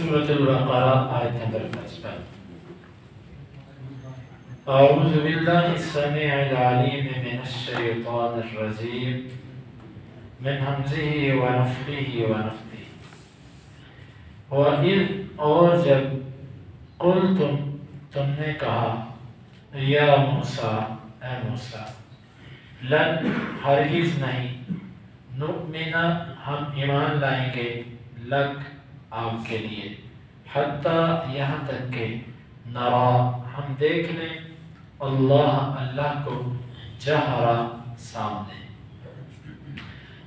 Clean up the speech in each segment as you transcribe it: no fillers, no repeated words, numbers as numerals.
سورة البقرہ آیت نمبر 55۔ اعوذ باللہ السمیع العلیم من الشیطان الرجیم من ہمزہ ونفخہ ونفثہ۔ وَإِذْ، اور جب، قلتم، تم نے کہا، یا موسیٰ، اے موسیٰ، لن، ہرگز نہیں، نؤمن، ہم ایمان لائیں گے، لک، آپ کے لیے، حتیٰ، یہاں تک کہ، نرا، ہم دیکھ لیں، اللہ کو، جہرا، سامنے۔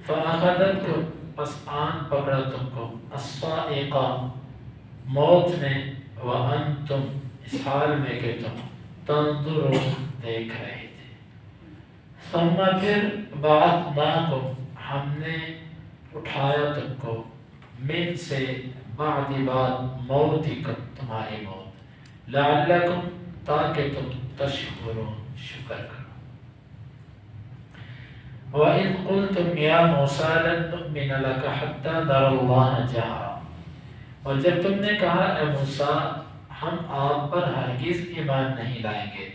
فَأَخَذَتْكُمْ، پس آن پکڑا تم کو، الصَّاعِقَةُ، موت نے، وَأَنْتُمْ، اس حال میں کہ تم، تنظرون، دیکھ رہے تھے۔ ثم، پھر، بَعَثْنَاكُمْ، ہم نے اٹھایا تم کو، من سے، بعد موتکم، تمہاری موت، لعلکم، تاکہ تم، تشکرون، شکر کرو۔ وَإِذْ قُلْتُمْ يَا مُوسَىٰ لَن نُؤْمِنَ لَكَ حَتَّىٰ نَرَى اللَّهَ جَهْرَةً، اور جب تم نے کہا، اے موسیٰ، ہم آپ پر ہرگز ایمان نہیں لائیں گے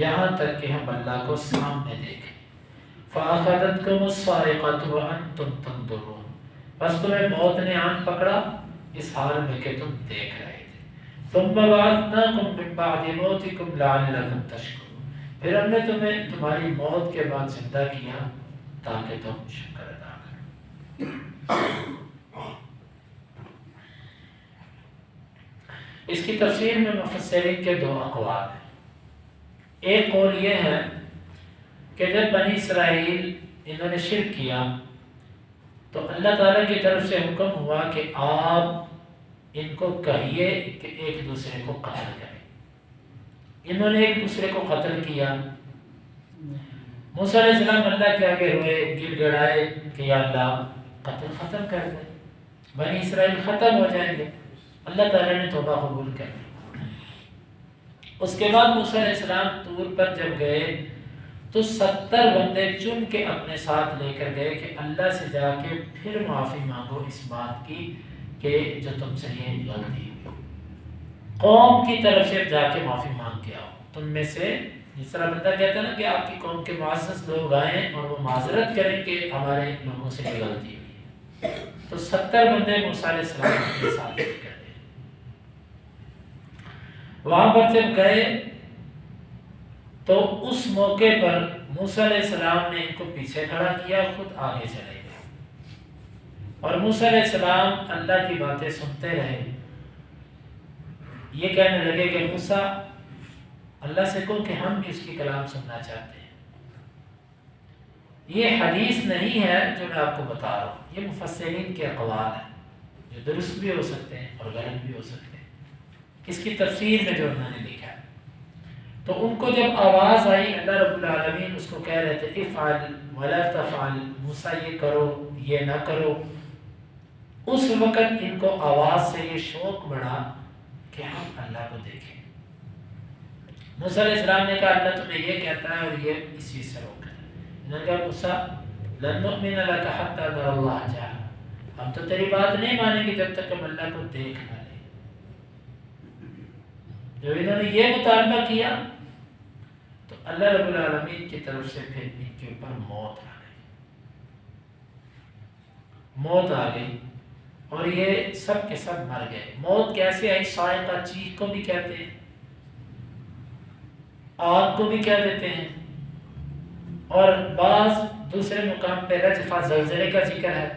یہاں تک کہ ہم اللہ کو سامنے دیکھیں۔ فَأَخَذَتْكُمُ الصَّاعِقَةُ وَأَنْتُمْ تَنظُرُونَ، بس تمہیں موت نے آن پکڑا اس حال میں کہ تم دیکھ رہے تھے۔ ثُمَّ بَعَثْنَاكُمْ مِن بَعْدِ مَوْتِكُمْ لَعَلَّكُمْ تَشْكُرُونَ، پھر ہم نے تمہیں تمہاری موت کے بعد زندہ کیا تاکہ تم شکر ادا کرو۔ اس کی تفسیر میں مفسرین کے دو اقوال ہیں۔ ایک قول یہ ہے کہ جب بنی اسرائیل انہوں نے شرک کیا تو اللہ تعالیٰ کی طرف سے حکم ہوا کہ آپ ان کو کہیے کہ ایک دوسرے کو قتل کریں۔ انہوں نے ایک دوسرے کو قتل کیا۔ موسیٰ علیہ السلام اللہ کے آگے روئے، گر گڑائے کہ یا اللہ قتل ختم کر دے، بنی اسرائیل ختم ہو جائیں گے۔ اللہ تعالیٰ نے توبہ قبول کر لی۔ اس کے بعد موسیٰ علیہ السلام طور پر جب گئے تو 70 بندے چن کے اپنے ساتھ لے کر گئے کہ اللہ سے جا کے پھر معافی مانگو اس بات کی کہ جو تم سے یہ غلطی ہوئی، قوم کی طرف سے جا کے معافی مانگ کے آؤ۔ تم میں سے جس طرح بندہ کہتا ہے نا کہ آپ کی قوم کے معزز لوگ آئیں اور وہ معذرت کریں کہ ہمارے لوگوں سے یہ غلطی ہوئی ہے، تو 70 بندے موسیٰ علیہ السلام کے ساتھ لے کر گئے۔ وہاں پر جب گئے تو اس موقع پر موسیٰ علیہ السلام نے ان کو پیچھے کھڑا کیا، خود آگے چلے گئے، اور موسیٰ علیہ السلام اللہ کی باتیں سنتے رہے۔ یہ کہنے لگے کہ موسیٰ اللہ سے کہو کہ ہم بھی اس کی کلام سننا چاہتے ہیں۔ یہ حدیث نہیں ہے جو میں آپ کو بتا رہا ہوں، یہ مفسرین کے اقوال ہیں جو درست بھی ہو سکتے ہیں اور غلط بھی ہو سکتے ہیں۔ اس کی تفسیر میں جو انہوں نے لکھا ہے، تو ان کو جب آواز آئی، اللہ رب العالمین اس کو کہہ رہے تھے افعل ولا تفعل، موسیٰ یہ کرو یہ نہ کرو، اس وقت ان کو آواز سے یہ شوق بڑھا کہ ہم اللہ کو دیکھیں۔ موسیٰ علیہ السلام نے کہا اللہ تمہیں یہ کہتا ہے اور یہ اس چیز سے روک ہے۔ انہوں نے کہا موسیٰ لن نؤمن لک حتی نری اللہ جہرا، ہم تو تیری بات نہیں مانیں گے جب تک ہم اللہ کو دیکھ نہ لیں۔ جب انہوں نے یہ مطالبہ کیا تو اللہ رب العالمین کی طرف سے پھر ان کے اوپر موت آ گئی اور یہ سب کے سب مر گئے۔ موت کیسے آئی؟ صاعقہ، چیخ کو بھی کہتے ہیں، آگ کو بھی کہہ دیتے ہیں، اور بعض دوسرے مقام پہ رجفہ، زلزلے کا ذکر ہے۔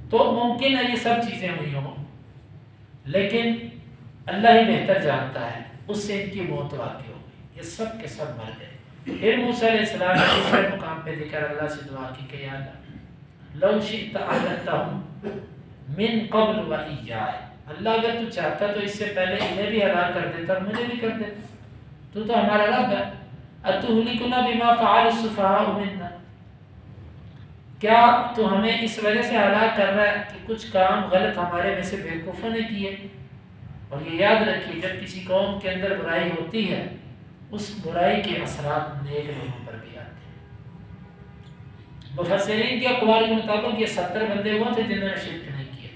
تو ممکن ہے یہ سب چیزیں ہوئی ہوں، لیکن اللہ ہی بہتر جانتا ہے، اس سے ان کی موت واقع ہو گئی، یہ سب کے سب مر گئے۔ پھر موسیٰ علیہ السلام نے دوسرے مقام پہ ذکر اللہ سے دعا کی کہ یا اللہ لو شئت اہلکتہم من قبل و ایایا، اللہ اگر تو چاہتا تو اس سے پہلے انہیں بھی ہلاک کر دیتا اور مجھے بھی کر دیتا، تو ہمارا رب ہے۔ اتہلکنا بما فعل السفہاء منا، کیا تو ہمیں اس وجہ سے ہلاک کر رہا ہے کہ کچھ کام غلط ہمارے میں سے بیوقوفوں نے کیے؟ اور یہ یاد رکھیے جب کسی قوم کے اندر برائی ہوتی ہے اس برائی کے اثرات نیک لوگوں پر بھی آتے ہیں۔ مفسرین کے اقوال کے مطابق یہ 70 بندے وہ تھے جنہوں نے شرک نہیں کیا،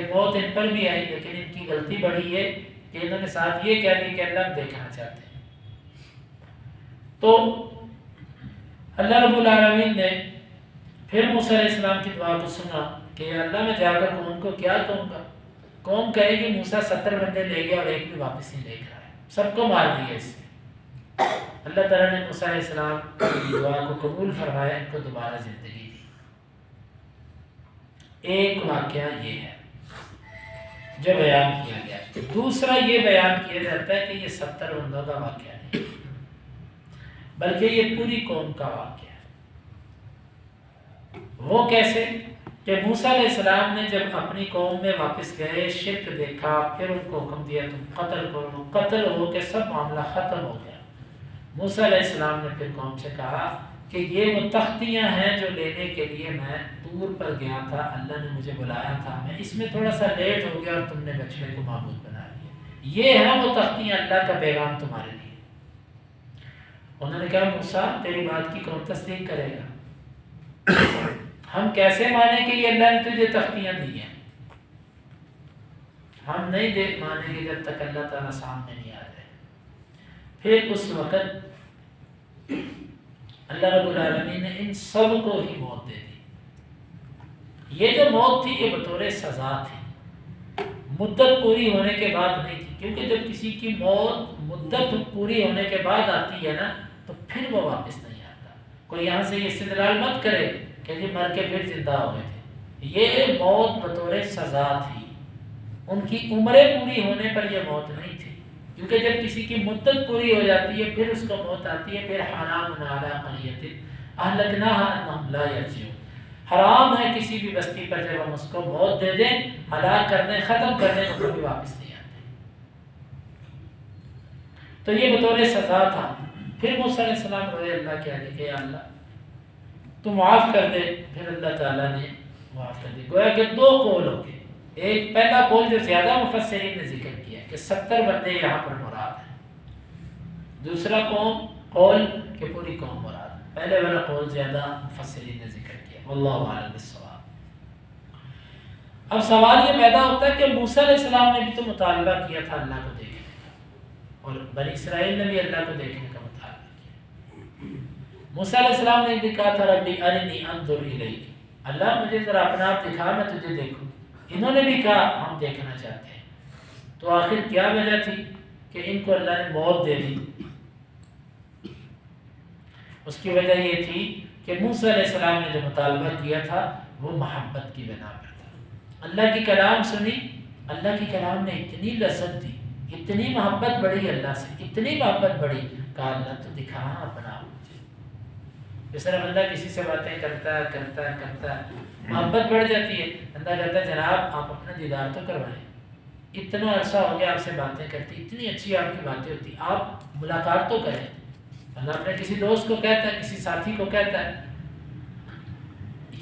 موت ان پر بھی آئی، لیکن ان کی غلطی بڑی ہے کہ انہوں نے ساتھ یہ کہہ دی کہ اللہ دیکھنا چاہتے ہیں۔ تو اللہ رب العالمین نے پھر موسیٰ علیہ السلام کی دعا کو سنا کہ اللہ میں جا کر قوم کو کیا کہوں گا؟ قوم کہے کہ موسیٰ 70 بندے لے گیا اور ایک بھی واپس نہیں لے کر آیا، سب کو مار دیا اس سے۔ اللہ تعالیٰ نے موسیٰ علیہ السلام کی دعا کو قبول فرمایا، ان کو دوبارہ زندگی دی۔ ایک واقعہ یہ ہے جو بیان کیا گیا۔ دوسرا یہ بیان کیا جاتا ہے کہ یہ 70 بندوں کا واقعہ نہیں، بلکہ یہ پوری قوم کا واقعہ ہے۔ وہ کیسے کہ موسیٰ علیہ السلام نے جب اپنی قوم میں واپس گئے، شرک دیکھا، پھر ان کو حکم دیا تم قتل کرو، قتل ہو کے سب معاملہ ختم ہو گیا۔ موسیٰ علیہ السلام نے پھر قوم سے کہا کہ یہ وہ تختیاں ہیں جو لینے کے لیے میں دور پر گیا تھا، اللہ نے مجھے بلایا تھا، میں اس میں تھوڑا سا لیٹ ہو گیا اور تم نے بچڑے کو معبود بنا لیا، یہ ہیں وہ تختیاں، اللہ کا پیغام تمہارے لیے۔ انہوں نے کہا موسیٰ تیری بات کی کون تصدیق کرے گا؟ ہم کیسے مانیں کہ یہ اللہ نے تجھے تختیاں دی ہیں؟ ہم نہیں مانیں گے جب تک اللہ تعالیٰ سامنے نہیں آ جائے۔ پھر اس وقت اللہ رب العالمین نے ان سب کو ہی موت دے دی۔ یہ جو موت تھی یہ بطور سزا تھی، مدت پوری ہونے کے بعد نہیں تھی، کیونکہ جب کسی کی موت مدت پوری ہونے کے بعد آتی ہے نا تو پھر وہ واپس نہیں آتا۔ کوئی یہاں سے یہ استدلال مت کرے کہ جی مر کے پھر زندہ ہو گئے تھے، یہ موت بطور سزا تھی، ان کی عمریں پوری ہونے پر یہ موت نہیں تھی، کیونکہ جب کسی کی مدت پوری ہو جاتی ہے پھر اس کو موت آتی ہے۔ پھر حرام علی قریۃ اہلکناھا انہم لا یرجعون، حرام ہے کسی بھی بستی پر جب ہم اس کو موت دے دیں، ہلاک کر دیں، ختم کر دیں، تو کبھی واپس نہیں آتے۔ تو یہ بطور سزا تھا۔ پھر موسیٰ علیہ السلام روئے اللہ کے آگے کہ اللہ تو معاف کر دے، پھر اللہ تعالیٰ نے معاف کر دی۔ گویا کہ دو قول ہو گئے، ایک پہلا قول جو زیادہ مفسرین نے ذکر کیا کہ 70 بندے یہاں پر مراد ہیں، دوسرا قول کہ پوری قوم مراد ہے۔ پہلے والا قول زیادہ مفسرین نے ذکر کیا، واللہ اعلم بالصواب۔ اب سوال یہ پیدا ہوتا ہے کہ موسیٰ علیہ السلام نے بھی تو مطالبہ کیا تھا اللہ کو دیکھنے کا، اور بنی اسرائیل نے بھی اللہ کو دیکھنے کا مطالبہ کیا۔ موسیٰ علیہ السلام نے بھی کہا تھا ربی ارنی انظر الیک، اللہ مجھے ذرا اپنا آپ دکھا میں تجھے دیکھوں۔ انہوں نے بھی کہا ہم دیکھنا چاہتے ہیں۔ تو آخر کیا وجہ تھی کہ ان کو اللہ نے موت دے دی؟ اس کی وجہ یہ تھی کہ موسیٰ علیہ السلام نے جو مطالبہ کیا تھا وہ محبت کی بنا پر تھا۔ اللہ کی کلام سنی، اللہ کی کلام نے اتنی لذت دی، اتنی محبت بڑھی اللہ سے، اتنی محبت بڑھی، کہا اللہ تو دکھا اپنا آپ مجھے۔ جس طرح بندہ کسی سے باتیں کرتا ہے محبت بڑھ جاتی ہے، بندہ کہتا ہے جناب آپ اپنا دیدار تو کروائیں، اتنا عرصہ ہو گیا آپ سے باتیں کرتی، اتنی اچھی آپ کی باتیں ہوتی، آپ ملاقات تو کریں۔ اللہ اپنے کسی دوست کو کہتا ہے، کسی ساتھی کو کہتا ہے۔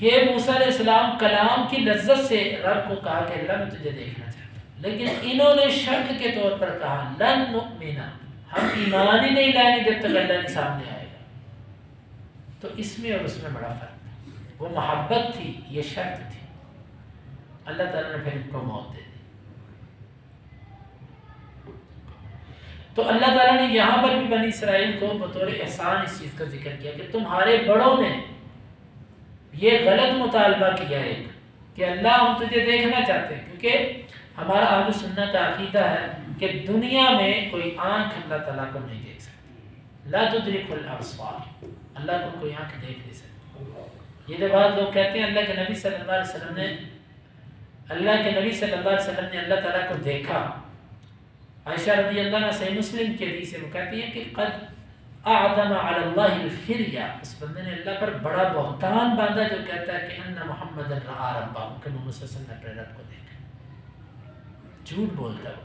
یہ موسیٰ علیہ السلام کلام کی لذت سے رب کو کہا کہ اللہ میں تجھے دیکھنا چاہتا ہوں، لیکن انہوں نے شرط کے طور پر کہا لن نؤمن، ہم ایمان ہی نہیں لائیں گے جب تک اللہ نہیں سامنے آئے گا۔ تو اس میں اور اس میں بڑا فرق ہے، وہ محبت تھی، یہ شرط تھی۔ اللہ تعالیٰ نے پھر ان کو موت دے دی۔ تو اللہ تعالیٰ نے یہاں پر بھی بنی اسرائیل کو بطور احسان اس چیز کا ذکر کیا کہ تمہارے بڑوں نے یہ غلط مطالبہ کیا ہے کہ اللہ ہم تجھے دیکھنا چاہتے ہیں، کیونکہ ہمارا اہل سنت کا عقیدہ ہے کہ دنیا میں کوئی آنکھ اللہ تعالیٰ کو نہیں دیکھ سکتی، لا تدرک الابصار، اللہ کو کوئی آنکھ دیکھ نہیں سکتی۔ یہ جو بات لوگ کہتے ہیں اللہ کے نبی صلی اللہ علیہ وسلم نے اللہ تعالیٰ کو دیکھا، عائشہ رضی اللہ عنہ صحیح مسلم کے حدیث سے وہ کہتی ہیں کہ قد اعظم علی اللہ الفریہ، اس بندے نے اللہ پر بڑا بہتان باندھا جو کہتا ہے کہ ان محمد رأى ربہ، کہ محمد صلی اللہ علیہ وسلم نے اپنے رب کو دیکھا۔ جھوٹ بولتا ہے۔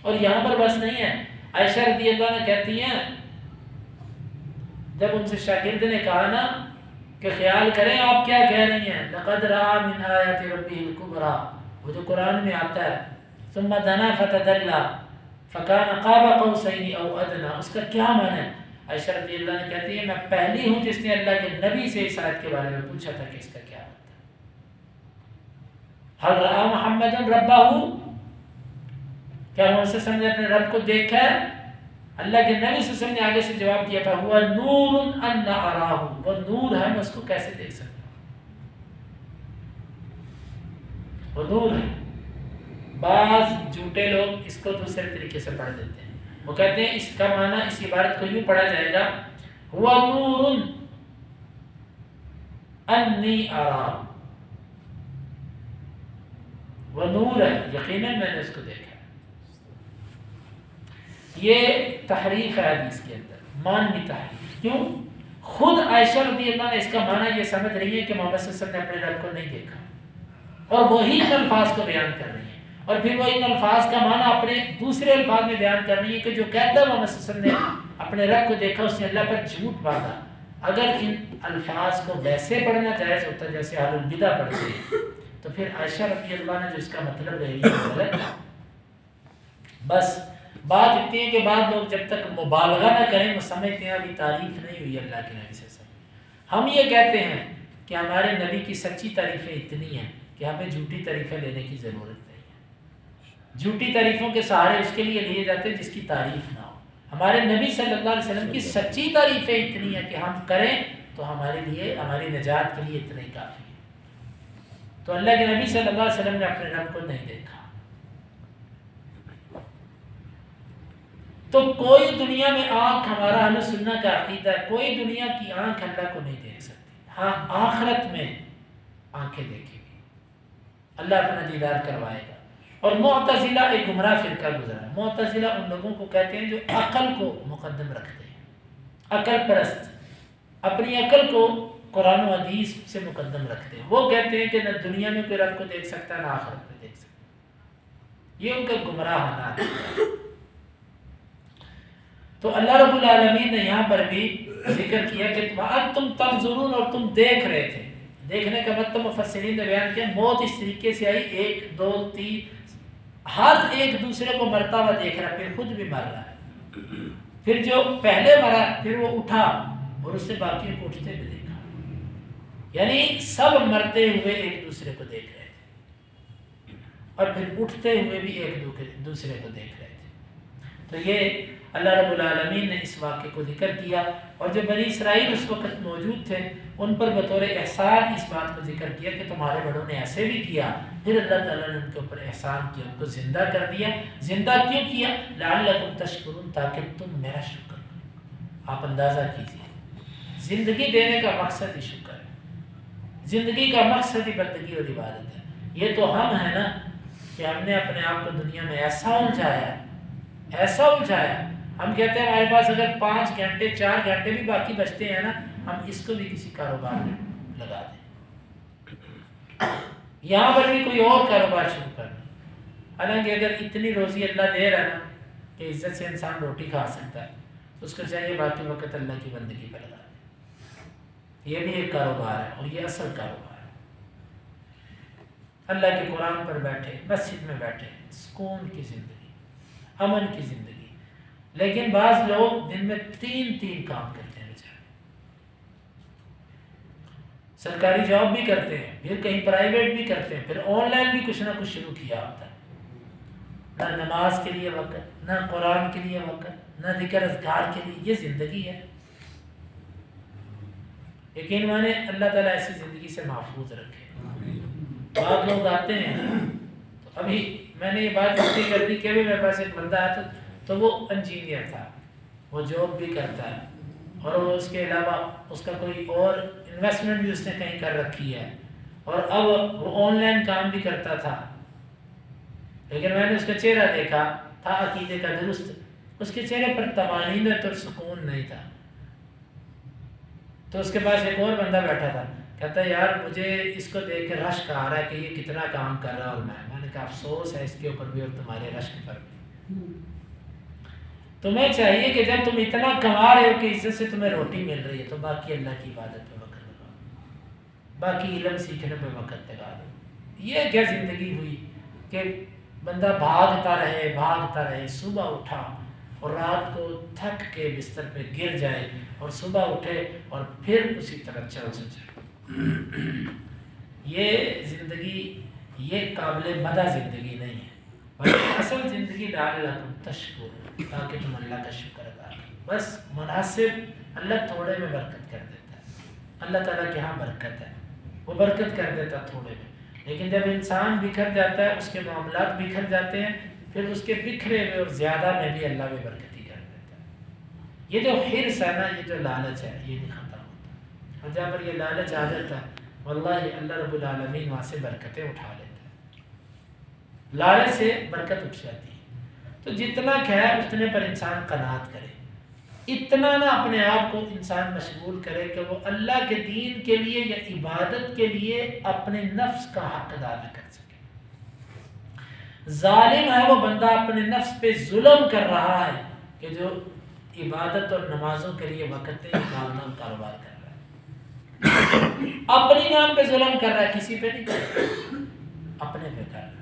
اور یہاں پر بس نہیں ہے، عائشہ رضی اللہ عنہ کہتی ہیں جب ان سے شاگرد نے کہا نا کہ خیال کریں آپ کیا کہہ رہی ہیں، لقد رأى من آیات ربہ الکبریٰ، وہ جو قرآن میں آتا ہے، ثم دنا فتدلی فکان قاب قوسین او ادنی، اس کا کیا معنی ہے؟ عائشہ رضی اللہ عنہ کہتی ہے میں پہلی ہوں جس نے اللہ کے نبی سے اس آیت کے بارے میں پوچھا تھا کہ اس کا کیا مطلب ہے۔ حل رأى محمد ربہ، کیا محمد صلی اللہ علیہ وسلم نے اپنے رب کو دیکھا ہے؟ اللہ کے نبی صلی اللہ علیہ وسلم نے آگے سے جواب دیا تھا ہوا نور ان اراہ، وہ نور ہے، میں اس کو کیسے دیکھ سکتا ہوں، وہ نور ہے۔ بعض جھوٹے لوگ اس کو دوسرے طریقے سے پڑھ دیتے ہیں، وہ کہتے ہیں اس کا معنی اس عبارت کو یوں پڑھا جائے گا ہوا نور انی ارا، وہ نور ہے، یقیناً میں نے اس کو دیکھا۔ یہ تحریف ہے حدیث کے اندر، مانوی تحریف۔ کیوں؟ خود عائشہ رضی اللہ عنہ اس کا معنی یہ سمجھ رہی ہے کہ محمد صلی اللہ علیہ وسلم نے اپنے رب کو نہیں دیکھا، اور وہی ان الفاظ کو بیان کر رہی ہیں، اور پھر وہ ان الفاظ کا معنی اپنے دوسرے الفاظ میں بیان کر رہی ہے کہ جو کہتا ہے محمد صلی اللہ علیہ وسلم نے اپنے رب کو دیکھا، اس نے اللہ پر جھوٹ باندھا۔ اگر ان الفاظ کو ویسے پڑھنا جائز ہوتا جیسے اہل البدع پڑھتے ہیں تو پھر عائشہ رضی اللہ عنہ جو اس کا مطلب لے رہی ہے غلط ہے۔ بس بات اتنی ہے کہ بعض لوگ جب تک مبالغہ نہ کریں وہ سمجھتے ہیں ابھی تعریف نہیں ہوئی اللہ کے نبی سے۔ ہم یہ کہتے ہیں کہ ہمارے نبی کی سچی تعریفیں اتنی ہیں کہ ہمیں جھوٹی تعریفیں لینے کی ضرورت نہیں ہے۔ جھوٹی تعریفوں کے سہارے اس کے لیے لیے جاتے ہیں جس کی تعریف نہ ہو۔ ہمارے نبی صلی اللہ علیہ وسلم کی سچی تعریفیں اتنی ہیں کہ ہم کریں تو ہمارے لیے، ہماری نجات کے لیے اتنا ہی کافی ہے۔ تو اللہ کے نبی صلی اللہ علیہ وسلم نے اپنے رب کو نہیں دیکھا، تو کوئی دنیا میں آنکھ، ہمارا اہل سنہ کا عقیدہ ہے، کوئی دنیا کی آنکھ اللہ کو نہیں دیکھ سکتی۔ ہاں آخرت میں آنکھیں دیکھے گی، اللہ اپنا دیدار کروائے گا۔ اور معتزلہ ایک گمراہ فرقہ گزرا ہے۔ معتزلہ ان لوگوں کو کہتے ہیں جو عقل کو مقدم رکھتے ہیں، عقل پرست، اپنی عقل کو قرآن و حدیث سے مقدم رکھتے ہیں۔ وہ کہتے ہیں کہ نہ دنیا میں کوئی رب کو دیکھ سکتا ہے نہ آخرت میں دیکھ سکتا ہے۔ یہ ان کا گمراہ حالات ہے۔ تو اللہ رب العالمین نے یہاں پر بھی ذکر کیا کہ تم تنظرون، اور تم دیکھ رہے تھے۔ دیکھنے کا مطلب مفسرین نے بیان کیا موت اس طریقے سے آئی، 1 2 3، ہر ایک دوسرے کو مرتا ہوا دیکھ رہا، پھر خود بھی مر رہا ہے، پھر جو پہلے مرا پھر وہ اٹھا اور اس سے باقیوں کو اٹھتے ہوئے دیکھا، یعنی سب مرتے ہوئے ایک دوسرے کو دیکھ رہے تھے اور پھر اٹھتے ہوئے بھی ایک دوسرے کو دیکھ رہے تھے۔ تو یہ اللہ رب العالمین نے اس واقعے کو ذکر کیا، اور جو بنی اسرائیل اس وقت موجود تھے ان پر بطور احسان اس بات کو ذکر کیا کہ تمہارے بڑوں نے ایسے بھی کیا، پھر اللہ تعالیٰ نے ان کے اوپر احسان کیا، ان کو زندہ کر دیا۔ زندہ کیوں کیا؟ لعلکم تشکرون، تاکہ تم میرا شکر کرو۔ آپ اندازہ کیجیے، زندگی دینے کا مقصد ہی شکر ہے، زندگی کا مقصد ہی بندگی اور عبادت ہے۔ یہ تو ہم ہیں نا کہ ہم نے اپنے آپ کو دنیا میں ایسا الجھایا، ایسا الجھایا، ہم کہتے ہیں ہمارے پاس اگر 5 گھنٹے 4 گھنٹے بھی باقی بچتے ہیں نا، ہم اس کو بھی کسی کاروبار میں لگا دیں، یہاں پر بھی کوئی اور کاروبار شروع کر دیں۔ حالانکہ اگر اتنی روزی اللہ دے رہا ہے نا کہ عزت سے انسان روٹی کھا سکتا ہے تو اس کو چاہیے باقی وقت اللہ کی بندگی پہ لگا دیں۔ یہ بھی ایک کاروبار ہے، اور یہ اصل کاروبار ہے۔ اللہ کے قرآن پر بیٹھے، مسجد میں بیٹھے، سکون کی زندگی، امن کی زندگی۔ لیکن بعض لوگ دن میں 3 کام کرتے ہیں بیچارے، سرکاری جاب بھی کرتے ہیں، پھر کہیں پرائیویٹ بھی کرتے ہیں، پھر آن لائن بھی کچھ نہ کچھ شروع کیا ہوتا ہے۔ نہ نماز کے لیے وقت، نہ قرآن کے لیے وقت، نہ ذکر اذکار کے لیے۔ یہ زندگی ہے، یقین مانے اللہ تعالیٰ ایسی زندگی سے محفوظ رکھے۔ بعض لوگ آتے ہیں، تو ابھی میں نے یہ بات اس لیے کر دی کہ ابھی میرے پاس ایک بندہ آیا تو وہ انجینئر تھا، وہ جاب بھی کرتا ہے، اور وہ اس کے علاوہ اس کا کوئی اور انویسٹمنٹ بھی اس نے کہیں کر رکھی ہے، اور اب وہ آن لائن کام بھی کرتا تھا۔ لیکن میں نے اس کا چہرہ دیکھا، تھا عقیدے کا درست، اس کے چہرے پر طمانینت اور سکون نہیں تھا۔ تو اس کے پاس ایک اور بندہ بیٹھا تھا، کہتا ہے یار مجھے اس کو دیکھ کے رشک آ رہا ہے کہ یہ کتنا کام کر رہا ہے، اور میں نے کہا افسوس ہے اس کے اوپر بھی اور تمہارے رشک پر بھی۔ تمہیں چاہیے کہ جب تم اتنا کما رہے ہو کہ عزت سے تمہیں روٹی مل رہی ہے تو باقی اللہ کی عبادت پہ وقت لگاؤ، باقی علم سیکھنے پہ وقت لگا دو۔ یہ کیا زندگی ہوئی کہ بندہ بھاگتا رہے، صبح اٹھا اور رات کو تھک کے بستر پہ گر جائے، اور صبح اٹھے اور پھر اسی طرح چل جائے۔ یہ زندگی یہ قابل مدہ زندگی نہیں ہے، بلکہ اصل زندگی لعلکم تشکرون، تاکہ تم اللہ کا شکر ادا کرو۔ بس مناسب، اللہ تھوڑے میں برکت کر دیتا ہے، اللہ تعالیٰ کے ہاں برکت ہے، وہ برکت کر دیتا تھوڑے میں۔ لیکن جب انسان بکھر جاتا ہے، اس کے معاملات بکھر جاتے ہیں، پھر اس کے بکھرے میں اور زیادہ میں بھی اللہ بھی برکتی کر دیتا ہے۔ یہ جو حرص ہے نا، یہ جو لالچ ہے، یہ نہیں ختم ہوتا، اور جہاں پر یہ لالچ آ جاتا ہے، واللہ اللہ رب العالمین وہاں سے برکتیں اٹھا لیتے ہیں، لالچ سے برکت اٹھ جاتی ہے۔ تو جتنا ہے اتنے پر انسان قناعت کرے، اتنا نہ اپنے آپ کو انسان مشغول کرے کہ وہ اللہ کے دین کے لیے یا عبادت کے لیے اپنے نفس کا حق ادا نہ کر سکے۔ ظالم ہے وہ بندہ اپنے نفس پہ ظلم کر رہا ہے کہ جو عبادت اور نمازوں کے لیے وقت نام کاروبار کر رہا ہے، اپنی نام پہ ظلم کر رہا ہے، کسی پہ نہیں کر رہا، اپنے پہ کر رہا ہے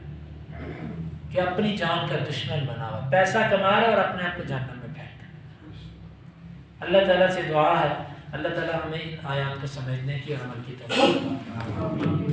کہ اپنی جان کا دشمن بنا ہوا، پیسہ کما رہا ہے اور اپنے آپ کو جہنم میں پھینک۔ اللہ تعالیٰ سے دعا ہے اللہ تعالیٰ ہمیں ان آیات کو سمجھنے کی اور عمل کی توفیق عطا فرمائے۔